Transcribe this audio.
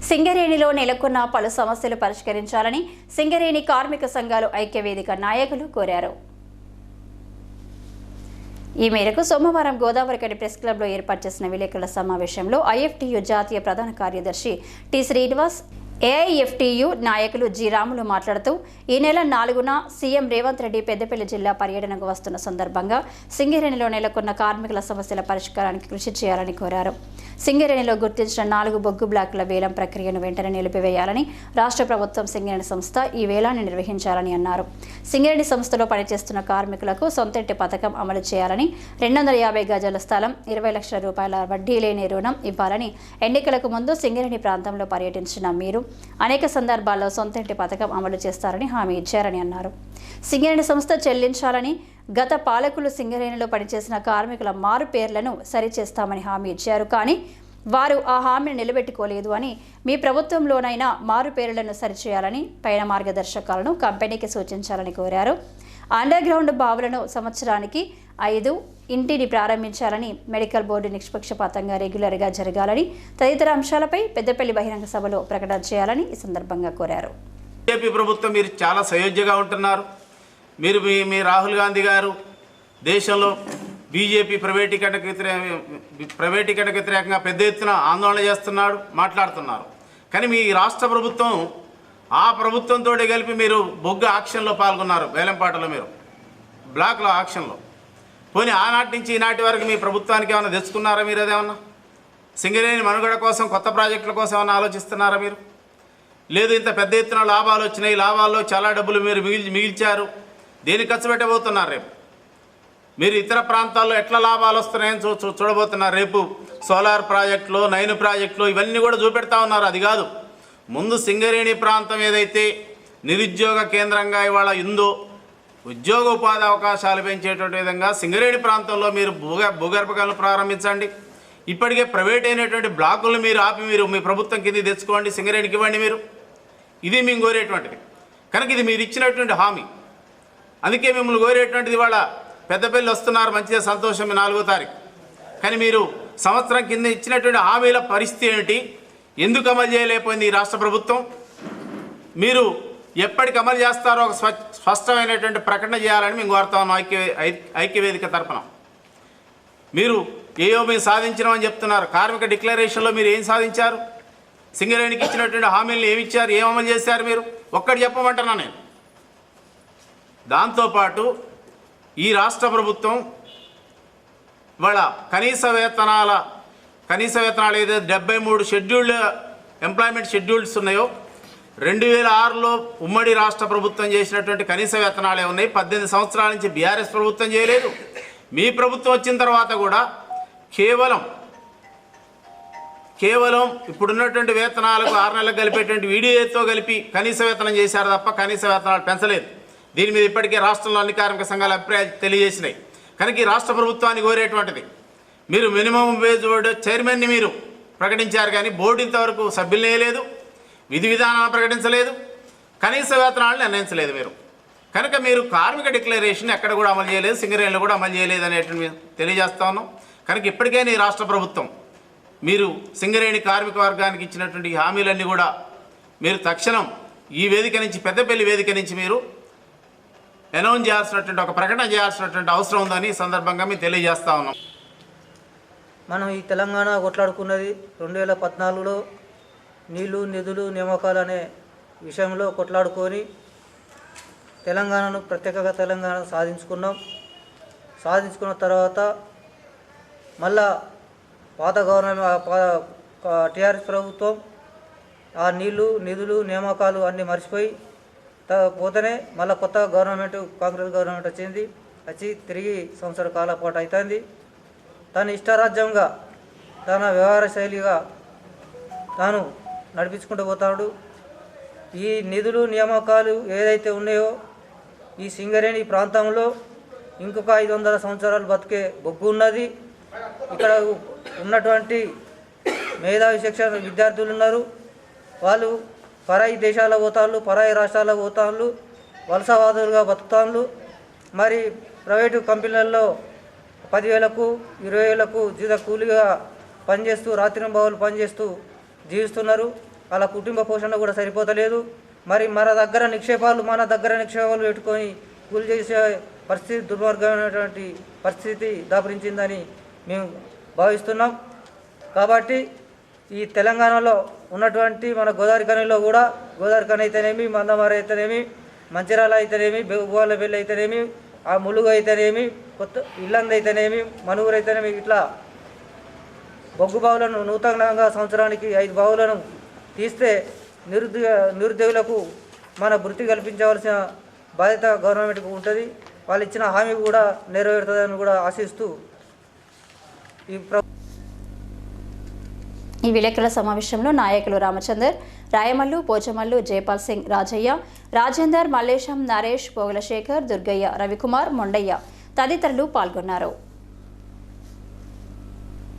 సింగరేణిలో నెలకొన్న పలు సమస్యలు పరిష్కరించాలని సింగరేణి కార్మిక సంఘాలు ఐక్యవేదిక నాయకులు కోరారు. ఈ మేరకు సోమవారం గోదావరికని ప్రెస్ క్లబ్లో ఏర్పాటు చేసిన విలేకరుల సమావేశంలో ఐఎఫ్టియు జాతీయ ప్రధాన కార్యదర్శి టి శ్రీనివాస్, ఏఐఎఫ్టియు నాయకులు జి రాములు మాట్లాడుతూ ఈ నెల 4న సీఎం రేవంత్ రెడ్డి పెద్దపల్లి జిల్లా పర్యటనకు వస్తున్న సందర్భంగా సింగరేణిలో నెలకొన్న కార్మికుల సమస్యల పరిష్కారానికి కృషి చేయాలని కోరారు. సింగరేణిలో గుర్తించిన 4 బొగ్గు బ్లాకుల వేలం ప్రక్రియను వెంటనే నిలిపివేయాలని రాష్ట్ర ప్రభుత్వం సింగరేణి సంస్థ ఈ వేలాన్ని నిర్వహించాలని అన్నారు. సింగరేణి సంస్థలో పనిచేస్తున్న కార్మికులకు సొంతింటి పథకం అమలు చేయాలని, 250 గజాల స్థలం, 20 లక్షల రూపాయల వడ్డీ లేని రుణం ఇవ్వాలని, ఎన్నికలకు ముందు సింగరేణి ప్రాంతంలో పర్యటించిన మీరు అనేక సందర్భాల్లో సొంతింటి పథకం అమలు చేస్తారని హామీ ఇచ్చారని అన్నారు. సింగరేణి సంస్థ చెల్లించాలని, గత పాలకులు సింగరేణిలో పనిచేసిన కార్మికుల మారు పేర్లను సరిచేస్తామని హామీ ఇచ్చారు. కానీ వారు ఆ హామీని నిలబెట్టుకోలేదు అని, మీ ప్రభుత్వంలోనైనా మారు పేర్లను సరిచేయాలని, పైన మార్గదర్శకాలను కంపెనీకి సూచించాలని కోరారు. అండర్ గ్రౌండ్ బావులను సంవత్సరానికి 5 ఇంటిని ప్రారంభించాలని, మెడికల్ బోర్డు నిష్పక్షపాతంగా రెగ్యులర్గా జరగాలని, తదితర అంశాలపై పెద్దపల్లి బహిరంగ సభలో ప్రకటన చేయాలని ఈ సందర్భంగా కోరారు. బీజేపీ ప్రభుత్వం మీరు చాలా సయోధ్యగా ఉంటున్నారు. మీరు మీ రాహుల్ గాంధీ గారు దేశంలో బీజేపీ ప్రైవేటీకరణకు వ్యతిరేకంగా పెద్ద ఎత్తున ఆందోళన చేస్తున్నాడు, మాట్లాడుతున్నారు. కానీ మీ రాష్ట్ర ప్రభుత్వం ఆ ప్రభుత్వంతో కలిపి మీరు బొగ్గు ఆక్షన్లో పాల్గొన్నారు. వేలంపాటలో మీరు బ్లాక్ల ఆక్షన్లో. పోనీ ఆనాటి నుంచి ఈనాటి వరకు మీ ప్రభుత్వానికి ఏమైనా తెచ్చుకున్నారా? మీరు అదేమన్నా సింగరేణి మనుగడ కోసం కొత్త ప్రాజెక్టుల కోసం ఏమైనా ఆలోచిస్తున్నారా మీరు? లేదు, ఇంత పెద్ద ఎత్తున లాభాలు వచ్చినాయి, లాభాల్లో చాలా డబ్బులు మీరు మిగిల్చారు, దేనికి ఖర్చు పెట్టబోతున్నారు? రేపు మీరు ఇతర ప్రాంతాల్లో ఎట్లా లాభాలు వస్తున్నాయని చూడబోతున్నారు. రేపు సోలార్ ప్రాజెక్టులు, 9 ప్రాజెక్టులు ఇవన్నీ కూడా చూపెడతా ఉన్నారు. అది కాదు, ముందు సింగరేణి ప్రాంతం ఏదైతే నిరుద్యోగ కేంద్రంగా ఇవాళ ఉందో, ఉద్యోగ ఉపాధి అవకాశాలు పెంచేటువంటి విధంగా సింగరేణి ప్రాంతంలో మీరు భూగర్భ గనులు ప్రారంభించండి. ఇప్పటికే ప్రైవేట్ అయినటువంటి బ్లాకులను మీరు ఆపి మీరు మీ ప్రభుత్వం కింద తెచ్చుకోండి, సింగరేణికి ఇవ్వండి. మీరు ఇది మేము కోరేటువంటిది. కనుక ఇది మీరు ఇచ్చినటువంటి హామీ. అందుకే మిమ్మల్ని కోరేటువంటిది. ఇవాళ పెద్దపల్లి వస్తున్నారు, మంచిగా సంతోషం, 4వ తారీఖు. కానీ మీరు సంవత్సరం కింద ఇచ్చినటువంటి హామీల పరిస్థితి ఏమిటి? ఎందుకు అమలు చేయలేకపోయింది ఈ రాష్ట్ర ప్రభుత్వం? మీరు ఎప్పటికి అమలు చేస్తారో ఒక స్పష్టమైనటువంటి ప్రకటన చేయాలని మేము కోరుతా ఉన్నాం ఐక్యవేదిక తరఫున. మీరు మేము సాధించినామని చెప్తున్నారు. కార్మిక డిక్లరేషన్లో మీరు ఏం సాధించారు? సింగరేణికి ఇచ్చినటువంటి హామీలను ఏమి ఇచ్చారు, ఏం అమలు చేశారు? మీరు ఒక్కటి చెప్పమంటున్నా నేను. దాంతోపాటు ఈ రాష్ట్ర ప్రభుత్వం ఇవాళ కనీస వేతనాలు ఏదైతే 73 షెడ్యూల్డ్ ఎంప్లాయ్మెంట్ షెడ్యూల్స్ ఉన్నాయో, 2006లో ఉమ్మడి రాష్ట్ర ప్రభుత్వం చేసినటువంటి కనీస వేతనాలే ఉన్నాయి. 18 సంవత్సరాల నుంచి బీఆర్ఎస్ ప్రభుత్వం చేయలేదు. మీ ప్రభుత్వం వచ్చిన తర్వాత కూడా కేవలం ఇప్పుడున్నటువంటి వేతనాలకు 6 నెలలకు కలిపేటువంటి వీడియోతో కలిపి కనీస వేతనం చేశారు తప్ప కనీస వేతనాలు పెంచలేదు. దీని మీద ఇప్పటికే రాష్ట్రంలో అన్ని కార్మిక సంఘాల అభిప్రాయాలు తెలియజేసినాయి. కనుక ఈ రాష్ట్ర ప్రభుత్వాన్ని కోరేటువంటిది, మీరు మినిమం వేజ్ బోర్డు చైర్మన్ని మీరు ప్రకటించారు, కానీ బోర్డు ఇంతవరకు సభ్యులు వేయలేదు, విధి విధానాలను ప్రకటించలేదు, కనీస వేతనాలను నిర్ణయించలేదు మీరు. కనుక మీరు కార్మిక డిక్లరేషన్ ఎక్కడ కూడా అమలు చేయలేదు, సింగరేణిలో కూడా అమలు చేయలేదు అనేటువంటి తెలియజేస్తా ఉన్నాం. కనుక ఇప్పటికైనా ఈ రాష్ట్ర ప్రభుత్వం మీరు సింగరేణి కార్మిక వర్గానికి ఇచ్చినటువంటి హామీలన్నీ కూడా మీరు తక్షణం ఈ వేదిక నుంచి, పెద్దపల్లి వేదిక నుంచి మీరు అనౌన్స్ చేయాల్సినటువంటి ఒక ప్రకటన చేయాల్సినటువంటి అవసరం ఉందని ఈ సందర్భంగా మేము తెలియజేస్తా ఉన్నాం. మనం ఈ తెలంగాణ కొట్లాడుకున్నది 2014లో నీళ్లు, నిధులు, నియామకాలు అనే విషయంలో కొట్లాడుకొని తెలంగాణను ప్రత్యేకంగా తెలంగాణ సాధించుకున్న తర్వాత మళ్ళా పాత గవర్నమెంట్ టీఆర్ఎస్ ప్రభుత్వం ఆ నీళ్లు, నిధులు, నియామకాలు అన్నీ మర్చిపోయి పోతేనే మళ్ళీ కొత్త గవర్నమెంట్, కాంగ్రెస్ గవర్నమెంట్ వచ్చి తిరిగి సంవత్సర కాల పాటు అవుతుంది. తన ఇష్టారాజ్యంగా, తన వ్యవహార శైలిగా తాను నడిపించుకుంటూ పోతాడు. ఈ నిధులు, నియామకాలు ఏదైతే ఉన్నాయో ఈ సింగరేణి ప్రాంతంలో ఇంకొక 500 సంవత్సరాలు బతికే బొగ్గు ఉన్నది. ఇక్కడ ఉన్నటువంటి మేధావి శిక్షణ విద్యార్థులు ఉన్నారు. వాళ్ళు పరాయి దేశాలకు పోతాళ్ళు, పరాయి రాష్ట్రాలకు పోతాళ్ళు, వలసవాదులుగా బతుకుతాళ్ళు. మరి ప్రైవేటు కంపెనీలలో 10,000కు 20,000కు జీత కూలిగా పనిచేస్తూ రాత్రింబవళ్ళు పనిచేస్తూ జీవిస్తున్నారు. వాళ్ళ కుటుంబ పోషణ కూడా సరిపోతలేదు. మరి మన దగ్గర నిక్షేపాలు పెట్టుకొని కూలి చేసే పరిస్థితి, దుర్మార్గమైనటువంటి పరిస్థితి దాపురించిందని మేము భావిస్తున్నాం. కాబట్టి ఈ తెలంగాణలో ఉన్నటువంటి మన గోదావరి ఖనిలో కూడా, గోదావరి ఖని అయితేనేమి, మందమార అయితేనేమి, మంచిర్యాల అయితేనేమి, బోగాలపల్లి అయితేనేమి, ఆ ములుగు అయితేనేమి, కొత్త ఇల్లంద అయితేనేమి, మనుగురు అయితేనేమి, ఇట్లా బొగ్గు బావులను నూతనంగా సంవత్సరానికి 5 బావులను తీస్తే నిరుద్యోగులకు మన వృత్తి కల్పించవలసిన బాధ్యత గవర్నమెంట్కి ఉంటుంది. వాళ్ళు ఇచ్చిన హామీ కూడా నెరవేరుతుందని కూడా ఆశిస్తూ ఈ విలేకరుల సమావేశంలో నాయకులు రామచందర్, రాయమల్లు, పోచమల్లు, జయపాల్ సింగ్, రాజయ్య, రాజేందర్, మల్లేశం, నరేష్, పోగలశేఖర్, దుర్గయ్య, రవికుమార్, మొండయ్య తదితరులు పాల్గొన్నారు.